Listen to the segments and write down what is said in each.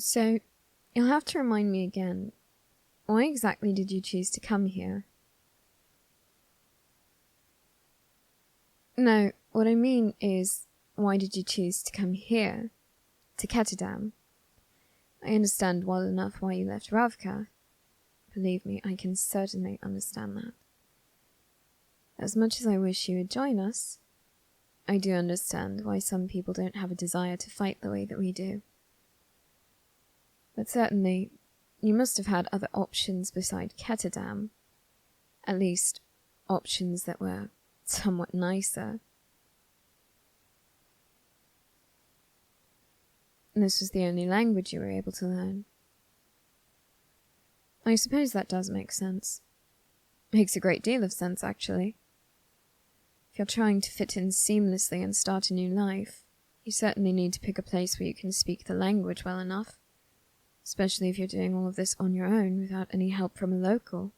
So, you'll have to remind me again, why exactly did you choose to come here? No, what I mean is, why did you choose to come here? To Ketterdam? I understand well enough why you left Ravka. Believe me, I can certainly understand that. As much as I wish you would join us, I do understand why some people don't have a desire to fight the way that we do. But certainly, you must have had other options beside Ketterdam. At least, options that were somewhat nicer. And this was the only language you were able to learn. I suppose that does make sense. Makes a great deal of sense, actually. If you're trying to fit in seamlessly and start a new life, you certainly need to pick a place where you can speak the language well enough, especially if you're doing all of this on your own without any help from a local.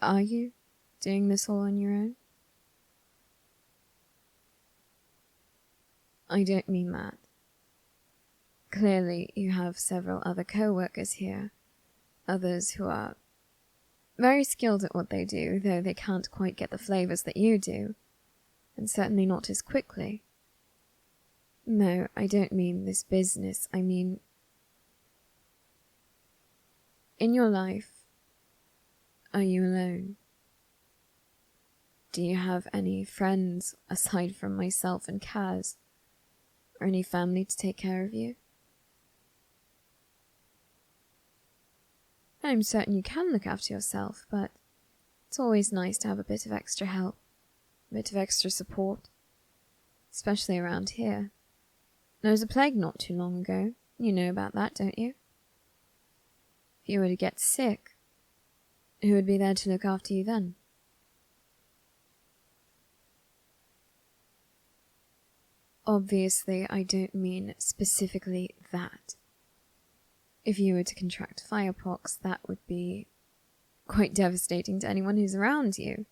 Are you doing this all on your own? I don't mean that. Clearly, you have several other co-workers here, others who are very skilled at what they do, though they can't quite get the flavors that you do, and certainly not as quickly. No, I don't mean this business, I mean, in your life, are you alone? Do you have any friends aside from myself and Kaz, or any family to take care of you? I'm certain you can look after yourself, but it's always nice to have a bit of extra help, a bit of extra support, especially around here. There was a plague not too long ago. You know about that, don't you? If you were to get sick, who would be there to look after you then? Obviously, I don't mean specifically that. If you were to contract firepox, that would be quite devastating to anyone who's around you.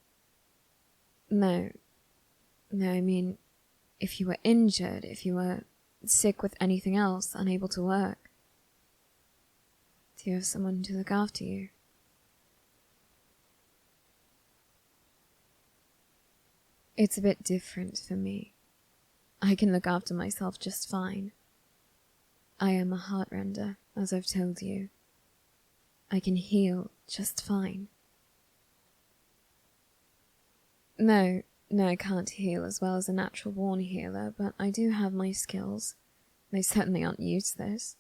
No, I mean, if you were injured, if you were sick with anything else, unable to work, do you have someone to look after you? It's a bit different for me. I can look after myself just fine. I am a heartrender, as I've told you. I can heal just fine. No, I can't heal as well as a natural-born healer, but I do have my skills. They certainly aren't useless.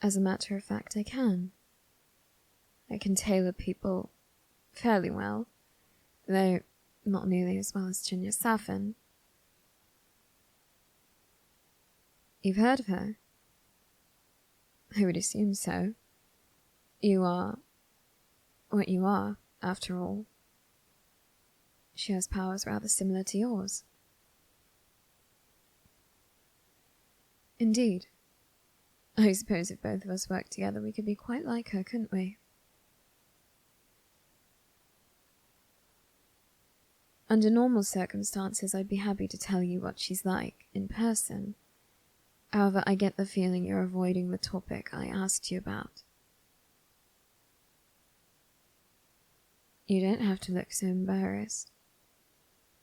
As a matter of fact, I can. I can tailor people fairly well, though not nearly as well as Jinya Safin. You've heard of her? I would assume so. You are what you are, after all. She has powers rather similar to yours. Indeed. I suppose if both of us worked together we could be quite like her, couldn't we? Under normal circumstances I'd be happy to tell you what she's like, in person. However, I get the feeling you're avoiding the topic I asked you about. You don't have to look so embarrassed.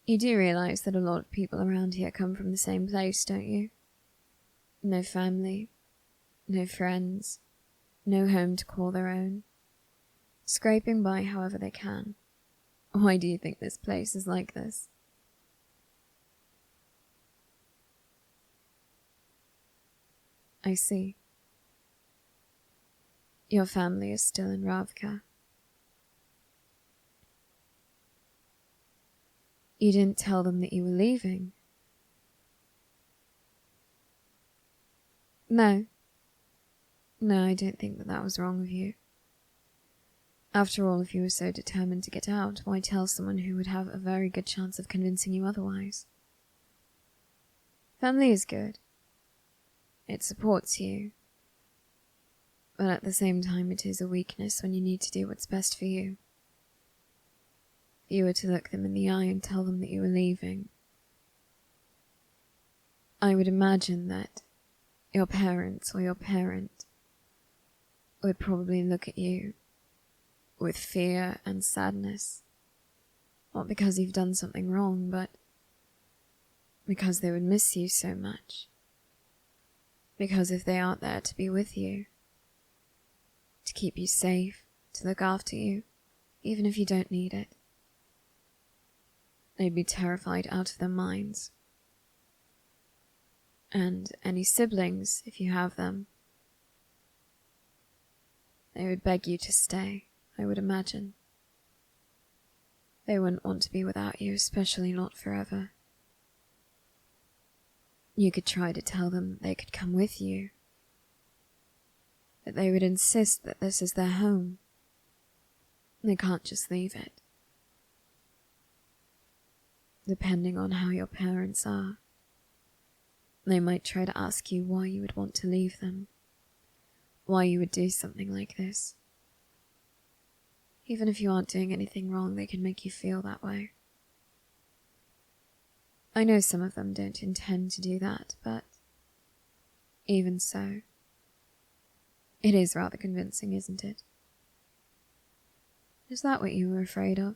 You do realize that a lot of people around here come from the same place, don't you? No family, no friends, no home to call their own. Scraping by however they can. Why do you think this place is like this? I see. Your family is still in Ravka. You didn't tell them that you were leaving. No, I don't think that was wrong of you. After all, if you were so determined to get out, why tell someone who would have a very good chance of convincing you otherwise? Family is good. It supports you. But at the same time, it is a weakness when you need to do what's best for you. If you were to look them in the eye and tell them that you were leaving, I would imagine that your parents or your parent would probably look at you with fear and sadness. Not because you've done something wrong, but because they would miss you so much. Because if they aren't there to be with you, to keep you safe, to look after you, even if you don't need it, they'd be terrified out of their minds. And any siblings, if you have them, they would beg you to stay, I would imagine. They wouldn't want to be without you, especially not forever. You could try to tell them they could come with you, that they would insist that this is their home. They can't just leave it. Depending on how your parents are, they might try to ask you why you would want to leave them, why you would do something like this. Even if you aren't doing anything wrong, they can make you feel that way. I know some of them don't intend to do that, but even so, it is rather convincing, isn't it? Is that what you were afraid of?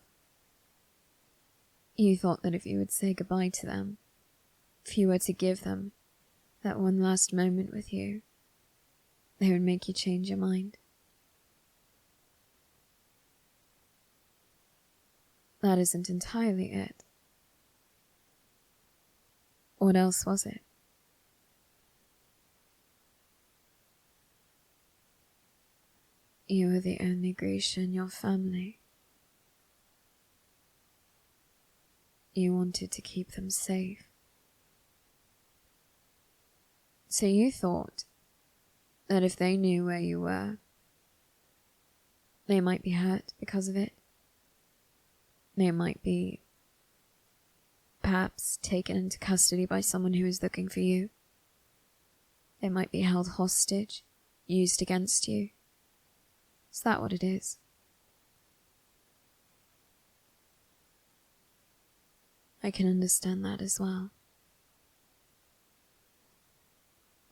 You thought that if you would say goodbye to them, if you were to give them that one last moment with you, they would make you change your mind. That isn't entirely it. What else was it? You were the only Grisha in your family. You wanted to keep them safe. So you thought that if they knew where you were, they might be hurt because of it. They might be perhaps taken into custody by someone who is looking for you. They might be held hostage, used against you. Is that what it is? I can understand that as well.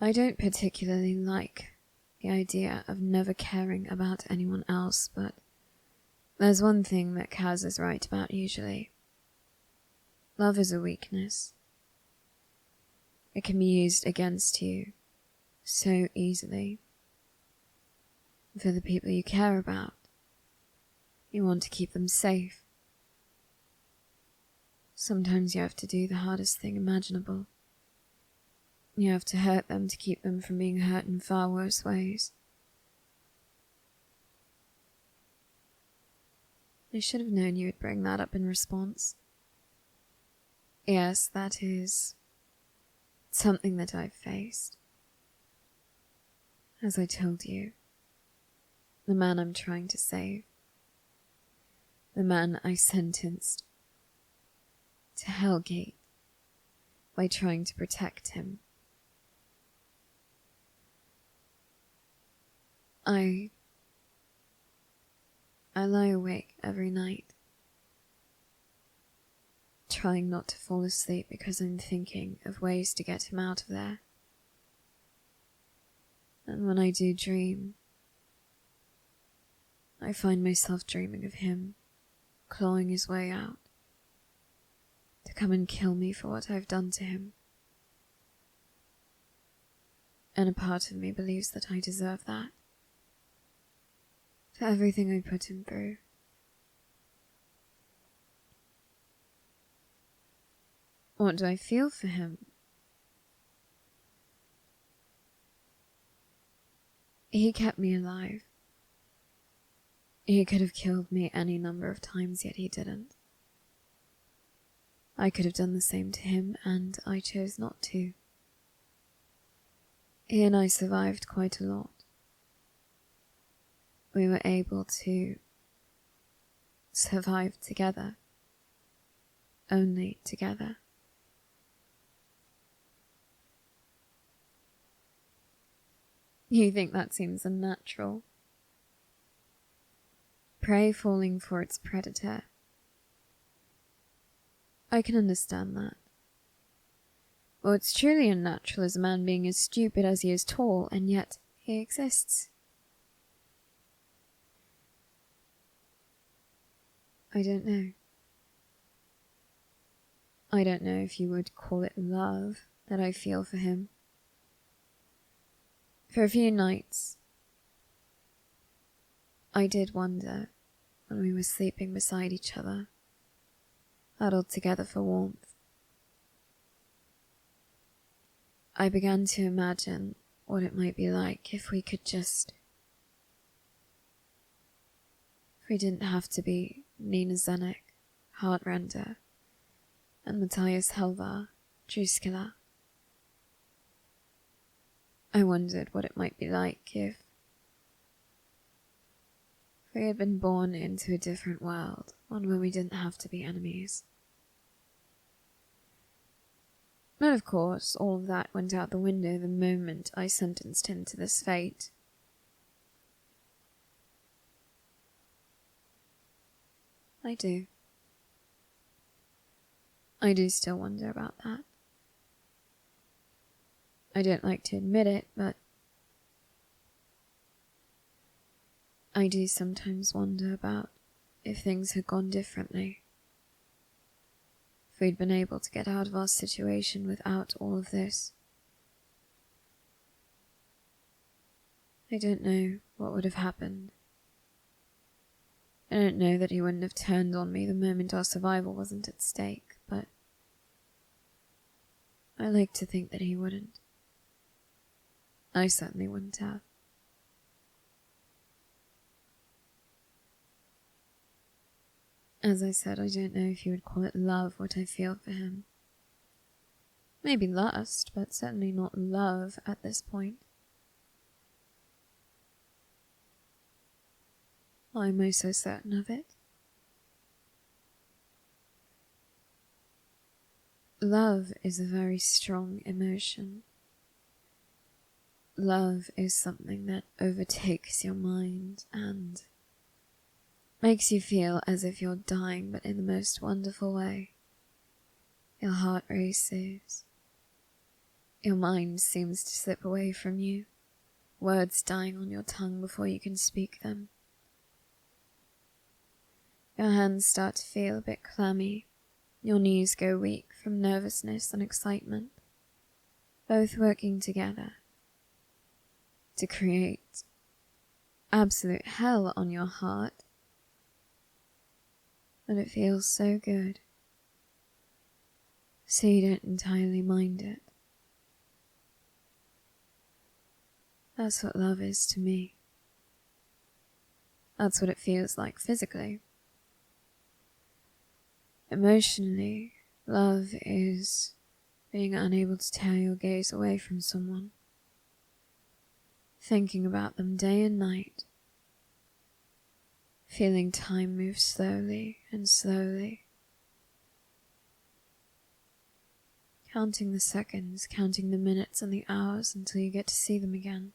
I don't particularly like the idea of never caring about anyone else, but there's one thing that Kaz is right about usually. Love is a weakness. It can be used against you so easily. For the people you care about, you want to keep them safe. Sometimes you have to do the hardest thing imaginable. You have to hurt them to keep them from being hurt in far worse ways. I should have known you would bring that up in response. Yes, that is something that I've faced. As I told you, the man I'm trying to save, the man I sentenced to Hellgate by trying to protect him. I lie awake every night, trying not to fall asleep because I'm thinking of ways to get him out of there. And when I do dream, I find myself dreaming of him clawing his way out to come and kill me for what I've done to him. And a part of me believes that I deserve that. For everything I put him through. What do I feel for him? He kept me alive. He could have killed me any number of times, yet he didn't. I could have done the same to him, and I chose not to. He and I survived quite a lot. We were able to survive together. Only together. You think that seems unnatural? Prey falling for its predator. I can understand that. Well, it's truly unnatural as a man being as stupid as he is tall, and yet he exists. I don't know. I don't know if you would call it love that I feel for him. For a few nights, I did wonder, when we were sleeping beside each other, huddled together for warmth. I began to imagine what it might be like if we could just... If we didn't have to be Nina Zenik, Heartrender, and Matthias Helvar, Druskilla. I wondered what it might be like if we had been born into a different world, one where we didn't have to be enemies. But of course, all of that went out the window the moment I sentenced him to this fate. I do. I do still wonder about that. I don't like to admit it, but I do sometimes wonder about if things had gone differently. If we'd been able to get out of our situation without all of this. I don't know what would have happened. I don't know that he wouldn't have turned on me the moment our survival wasn't at stake, but I like to think that he wouldn't. I certainly wouldn't have. As I said, I don't know if you would call it love, what I feel for him. Maybe lust, but certainly not love at this point. Why am I so certain of it? Love is a very strong emotion. Love is something that overtakes your mind and makes you feel as if you're dying, but in the most wonderful way. Your heart races. Your mind seems to slip away from you, words dying on your tongue before you can speak them. Your hands start to feel a bit clammy. Your knees go weak from nervousness and excitement, both working together to create absolute hell on your heart. But it feels so good, so you don't entirely mind it. That's what love is to me. That's what it feels like physically. Emotionally, love is being unable to tear your gaze away from someone, thinking about them day and night, feeling time move slowly and slowly, counting the seconds, counting the minutes and the hours until you get to see them again,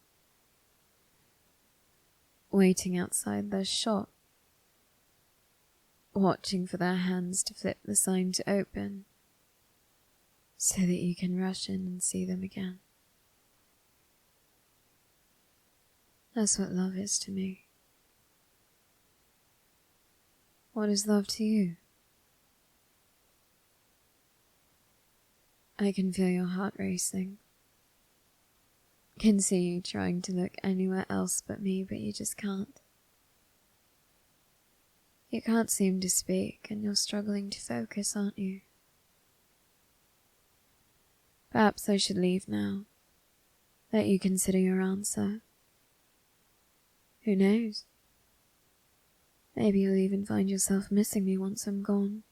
waiting outside their shop, watching for their hands to flip the sign to open so that you can rush in and see them again. That's what love is to me. What is love to you? I can feel your heart racing. Can see you trying to look anywhere else but me, but you just can't. You can't seem to speak, and you're struggling to focus, aren't you? Perhaps I should leave now. Let you consider your answer. Who knows? Maybe you'll even find yourself missing me once I'm gone.